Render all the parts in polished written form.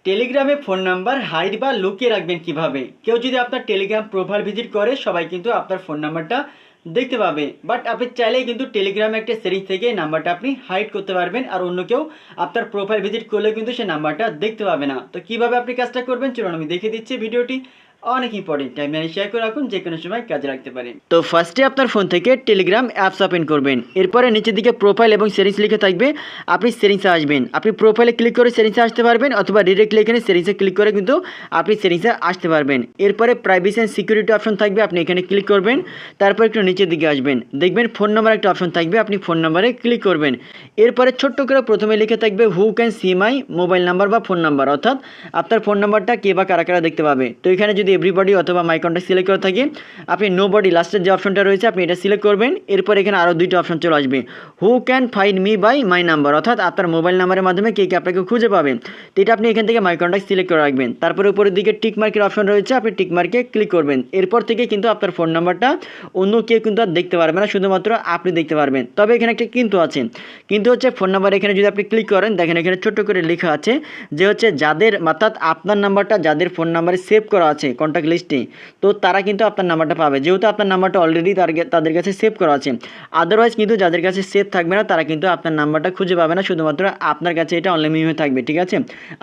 টেলিগ্রামে phone number hide বা লুকিয়ে রাখবেন কিভাবে। কেউ যদি আপনার টেলিগ্রাম প্রোফাইল ভিজিট করে সবাই কিন্তু আপনার ফোন নাম্বারটা দেখতে পাবে, বাট আপনি চাইলেই কিন্তু টেলিগ্রামে একটা সেটিংস থেকে এই নাম্বারটা আপনি হাইড করতে পারবেন, আর অন্য কেউ আপনার প্রোফাইল ভিজিট করলে কিন্তু সেই নাম্বারটা দেখতে পাবে না। তো কিভাবে আপনি কাজটা করবেন চলুন আমি দেখিয়ে দিচ্ছি। ভিডিওটি অনেক ইম্পর্টেন্ট, টাইম শেয়ার করে রাখুন, যে কোনো সময় কাজে রাখতে পারেন। তো ফার্স্টে আপনার ফোন থেকে টেলিগ্রাম অ্যাপস ওপেন করবেন। এরপরে নিচের দিকে প্রোফাইল এবং সেটিংস লিখে থাকবে, আপনি সেটিংসে আসবেন। আপনি প্রোফাইলে ক্লিক করে সেটিংসে আসতে পারবেন, অথবা ডিরেক্টলি এখানে সেটিংসে ক্লিক করে কিন্তু আপনি সেটিংসে আসতে পারবেন। এরপরে প্রাইভেসি অ্যান্ড সিকিউরিটি অপশন থাকবে, আপনি এখানে ক্লিক করবেন। তারপর একটু নিচের দিকে আসবেন, দেখবেন ফোন নাম্বার একটা অপশন থাকবে, আপনি ফোন নাম্বারে ক্লিক করবেন। এরপরে ছোট্ট করে প্রথমে লিখে থাকবে who can see my mobile number বা ফোন নাম্বার, অর্থাৎ আপনার ফোন নাম্বারটা কে বা কারা কারা দেখতে পাবে। তো এখানে যদি এভরিবডি অথবা মাই কন্ট্যাক্ট সিলেক্ট করা থাকে, আপনি নো বডি লাস্টের যে অপশনটা রয়েছে আপনি এটা সিলেক্ট করবেন। এরপর এখানে আরও দুইটা অপশন চলে আসবে, who can find me by my number, অর্থাৎ আপনার মোবাইল নাম্বারের মাধ্যমে কে কে আপনাকে খুঁজে পাবে। তো এটা আপনি এখান থেকে মাই কন্ট্যাক্ট সিলেক্ট করে রাখবেন। তারপরে উপরের দিকে টিক মার্কের অপশন রয়েছে, আপনি টিক মার্কে ক্লিক করবেন। এরপর থেকে কিন্তু আপনার ফোন নাম্বারটা অন্য কেউ কিন্তু আর দেখতে পারবে না, শুধুমাত্র আপনি দেখতে পারবেন। তবে এখানে একটা কিন্তু আছে, কিন্তু হচ্ছে ফোন নাম্বার এখানে যদি আপনি ক্লিক করেন, দেখেন এখানে ছোট্ট করে লেখা আছে যে হচ্ছে যাদের, অর্থাৎ আপনার নাম্বারটা যাদের ফোন নাম্বারে সেভ করা আছে কন্ট্যাক্ট লিস্টে, তো তারা কিন্তু আপনার নাম্বারটা পাবে, যেহেতু আপনার নাম্বারটা অলরেডি তাদের কাছে সেভ করা আছে। আদারওয়াইজ কিন্তু যাদের কাছে সেভ থাকবে না তারা কিন্তু আপনার নাম্বারটা খুঁজে পাবে না, শুধুমাত্র আপনার কাছে এটা অনলাইন হয়ে থাকবে। ঠিক আছে,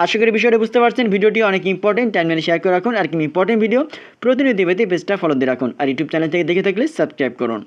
আশা করি বিষয়টা বুঝতে পারছেন। ভিডিওটি অনেক ইম্পর্টেন্ট, টাইমলাইনে শেয়ার করে রাখুন। আর কি ইম্পর্টেন্ট ভিডিও প্রতিনিধি পেতে পেজটা ফলো দিয়ে রাখুন, আর ইউটিউব চ্যানেল থেকে দেখে থাকলে সাবস্ক্রাইব করুন।